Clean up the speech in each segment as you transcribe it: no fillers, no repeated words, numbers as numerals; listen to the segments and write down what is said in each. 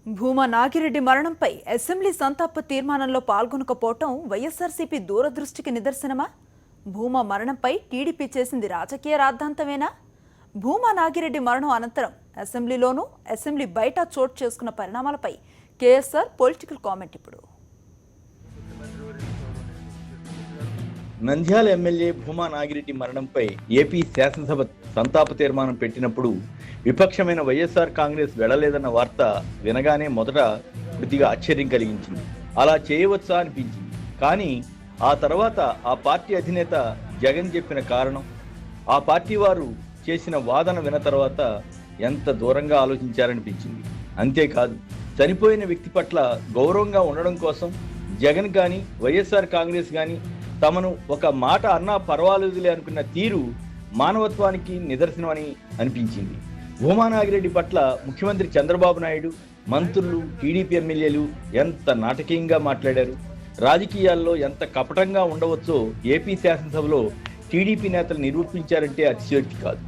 Bhuma Nagireddy మరణంపై assembly సంతాప తీర్మానంలో పాల్గొనకపోవటం YSRCP దూరదృష్టికి నిదర్శనమా? Bhuma మరణంపై TDP చేసింది రాజకీయ రాద్ధాంతమేనా? భూమా నాగిరెడ్డి మరణం అనంతరం అసెంబ్లీలోనూ అసెంబ్లీ బయట చోటు చేసుకున్న పరిణామాలపై కేఎస్ఆర్ పొలిటికల్ కామెంట్ ఇప్పుడు. నంద్యాల ఎమ్మెల్యే భూమా నాగిరెడ్డి మరణంపై ఏపీ శాసనసభ సంతాప తీర్మానం పెట్టినప్పుడు విపక్షమైన వైఎస్ఆర్ కాంగ్రెస్ వెళ్లలేదన్న వార్త వినగానే మొదట కొద్దిగా ఆశ్చర్యం కలిగించింది. అలా చేయవచ్చా అనిపించింది. కానీ ఆ తర్వాత ఆ పార్టీ అధినేత జగన్ చెప్పిన కారణం, ఆ పార్టీ వారు చేసిన వాదన విన్న తర్వాత ఎంత దూరంగా ఆలోచించారనిపించింది. అంతేకాదు, చనిపోయిన వ్యక్తి పట్ల గౌరవంగా ఉండడం కోసం జగన్ కానీ వైఎస్ఆర్ కాంగ్రెస్ కానీ తమను ఒక మాట అన్నా పర్వాలేదులే అనుకున్న తీరు మానవత్వానికి నిదర్శనమని అనిపించింది. భూమా నాగిరెడ్డి పట్ల ముఖ్యమంత్రి చంద్రబాబు నాయుడు, మంత్రులు, టీడీపీ ఎమ్మెల్యేలు ఎంత నాటకీయంగా మాట్లాడారు, రాజకీయాల్లో ఎంత కపటంగా ఉండవచ్చో ఏపీ శాసనసభలో టీడీపీ నేతలు నిరూపించారంటే అతిశయోక్తి కాదు.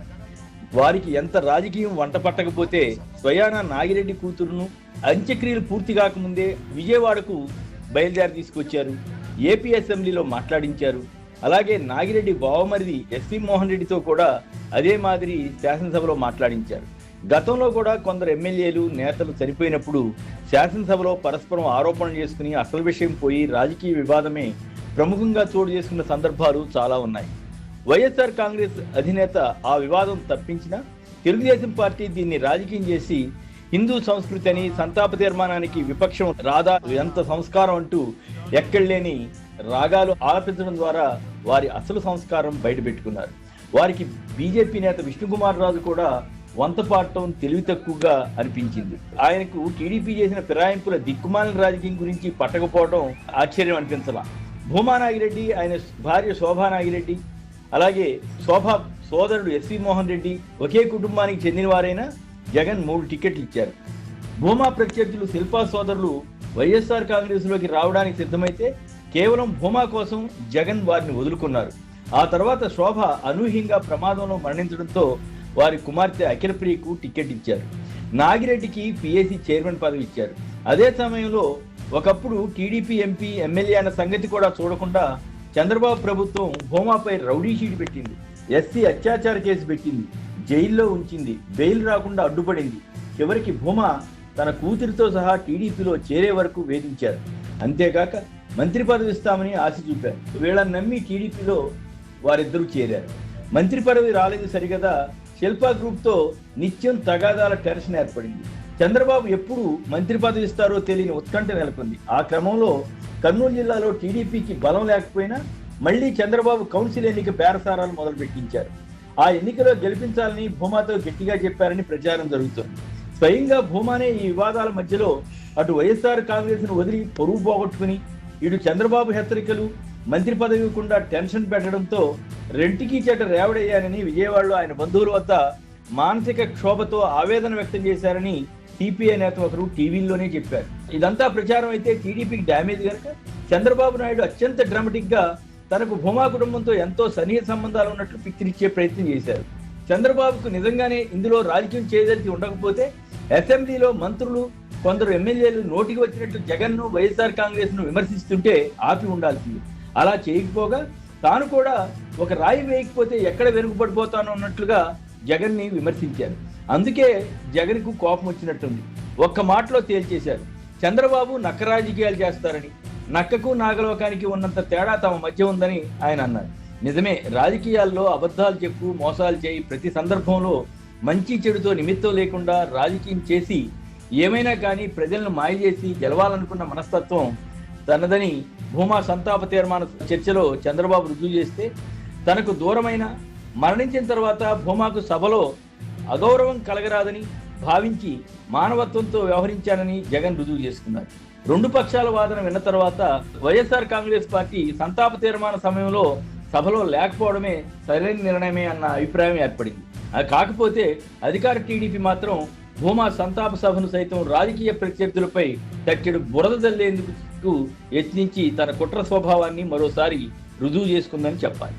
వారికి ఎంత రాజకీయం వంట పట్టకపోతే స్వయాన నాగిరెడ్డి కూతురును అంత్యక్రియలు పూర్తి కాకముందే విజయవాడకు బయలుదేరి తీసుకొచ్చారు, ఏపీ అసెంబ్లీలో మాట్లాడించారు. అలాగే నాగిరెడ్డి బావమరిది ఎస్వి మోహన్ రెడ్డితో కూడా అదే మాదిరి శాసనసభలో మాట్లాడించారు. గతంలో కూడా కొందరు ఎమ్మెల్యేలు, నేతలు చనిపోయినప్పుడు శాసనసభలో పరస్పరం ఆరోపణలు చేసుకుని అసలు విషయం పోయి రాజకీయ వివాదమే ప్రముఖంగా చోటు చేసుకున్న సందర్భాలు చాలా ఉన్నాయి. వైఎస్ఆర్ కాంగ్రెస్ అధినేత ఆ వివాదం తప్పించినా తెలుగుదేశం పార్టీ దీన్ని రాజకీయం చేసి హిందూ సంస్కృతి అని సంతాప తీర్మానానికి విపక్షం రాధా ఎంత సంస్కారం అంటూ ఎక్కడలేని రాగాలు ఆలపించడం ద్వారా వారి అసలు సంస్కారం బయటపెట్టుకున్నారు. వారికి బీజేపీ నేత విష్ణుకుమార్ రాజు కూడా వంత పాడటం తెలివి తక్కువగా అనిపించింది. ఆయనకు టీడీపీ చేసిన ఫిరాయింపుల దిక్కుమాలిన రాజకీయం గురించి పట్టకపోవడం ఆశ్చర్యం అనిపించలా. భూమా నాగిరెడ్డి, ఆయన భార్య శోభా నాగిరెడ్డి, అలాగే శోభా సోదరుడు ఎస్వి మోహన్ రెడ్డి ఒకే కుటుంబానికి చెందిన వారైనా జగన్ 3 టికెట్లు ఇచ్చారు. భూమా ప్రత్యర్థులు శిల్పా సోదరులు వైఎస్ఆర్ కాంగ్రెస్ లోకి రావడానికి సిద్ధమైతే కేవలం భూమా కోసం జగన్ వారిని వదులుకున్నారు. ఆ తర్వాత శోభ అనూహ్యంగా ప్రమాదంలో మరణించడంతో వారి కుమార్తె అఖిలప్రియకు టికెట్ ఇచ్చారు. నాగిరెడ్డికి పిఏసీ చైర్మన్ పదవి ఇచ్చారు. అదే సమయంలో ఒకప్పుడు టీడీపీ ఎంపీ, ఎమ్మెల్యే అన్న సంగతి కూడా చూడకుండా చంద్రబాబు ప్రభుత్వం భూమాపై రౌడీ షీట్ పెట్టింది, ఎస్సీ అత్యాచార కేసు పెట్టింది, జైల్లో ఉంచింది, బెయిల్ రాకుండా అడ్డుపడింది. చివరికి భూమా తన కూతురితో సహా టీడీపీలో చేరే వరకు వేధించారు. అంతేకాక మంత్రి పదవి ఇస్తామని ఆశ చూపారు. వీళ్ళని నమ్మి టీడీపీలో వారిద్దరూ చేరారు. మంత్రి పదవి రాలేదు సరిగదా, శిల్పా గ్రూప్తో నిత్యం తగాదాల టెన్షన్ ఏర్పడింది. చంద్రబాబు ఎప్పుడు మంత్రి పదవి ఇస్తారో తెలియని ఉత్కంఠ నెలకొంది. ఆ క్రమంలో కర్నూలు జిల్లాలో టీడీపీకి బలం లేకపోయినా మళ్లీ చంద్రబాబు కౌన్సిల్ ఎన్నిక బేరసారాలు మొదలుపెట్టించారు. ఆ ఎన్నికలో గెలిపించాలని భూమాతో గట్టిగా చెప్పారని ప్రచారం జరుగుతోంది. స్వయంగా భూమానే ఈ వివాదాల మధ్యలో అటు వైఎస్ఆర్ కాంగ్రెస్ ను వదిలి పొరుగు పోగొట్టుకుని ఇటు చంద్రబాబు హెచ్చరికలు, మంత్రి పదవి ఇవ్వకుండా టెన్షన్ పెట్టడంతో రెంటికి చెట రేవడయ్యానని విజయవాడలో ఆయన బంధువుల వద్ద మానసిక క్షోభతో ఆవేదన వ్యక్తం చేశారని సిపిఐ నేత ఒకరు టీవీల్లోనే చెప్పారు. ఇదంతా ప్రచారం అయితే టీడీపీకి డ్యామేజ్ కనుక చంద్రబాబు నాయుడు అత్యంత డ్రామాటిక్ గా తనకు భూమా కుటుంబంతో ఎంతో సన్నిహిత సంబంధాలు ఉన్నట్లు పిక్చరిచ్చే ప్రయత్నం చేశారు. చంద్రబాబుకు నిజంగానే ఇందులో రాజకీయం చేయదలిచి ఉండకపోతే అసెంబ్లీలో మంత్రులు, కొందరు ఎమ్మెల్యేలు నోటికి వచ్చినట్లు జగన్ ను, వైఎస్ఆర్ కాంగ్రెస్ ను విమర్శిస్తుంటే ఆపి ఉండాల్సింది. అలా చేయకపోగా తాను కూడా ఒక రాయి వేయకపోతే ఎక్కడ వెనుకబడిపోతాను అన్నట్లుగా జగన్ ని విమర్శించారు. అందుకే జగన్ కు కోపం వచ్చినట్టుంది. ఒక్క మాటలో తేల్చేశారు, చంద్రబాబు నక్క రాజకీయాలు చేస్తారని. నక్కకు నాగలోకానికి ఉన్నంత తేడా తమ మధ్య ఉందని ఆయన అన్నారు. నిజమే, రాజకీయాల్లో అబద్ధాలు చెప్పు, మోసాలు చేయి, ప్రతి సందర్భంలో మంచి చెడుతో నిమిత్తం లేకుండా రాజకీయం చేసి ఏమైనా కానీ ప్రజలను మాయ చేసి గెలవాలనుకున్న మనస్తత్వం తనదని భూమా సంతాప తీర్మాన చర్చలో చంద్రబాబు రుజువు చేస్తే, తనకు దూరమైన మరణించిన తర్వాత భూమాకు సభలో అగౌరవం కలగరాదని భావించి మానవత్వంతో వ్యవహరించానని జగన్ రుజువు చేసుకున్నారు. 2 పక్షాల వాదన విన్న తర్వాత వైఎస్ఆర్ కాంగ్రెస్ పార్టీ సంతాప తీర్మాన సమయంలో సభలో లేకపోవడమే సరైన నిర్ణయమే అన్న అభిప్రాయం ఏర్పడింది. కాకపోతే అధికార టీడీపీ మాత్రం భూమా సంతాప సభను సైతం రాజకీయ ప్రత్యర్థులపై తట్టెడు బురద జల్లేందుకు యత్నించి తన కుట్ర స్వభావాన్ని మరోసారి రుజువు చేసుకుందని చెప్పాలి.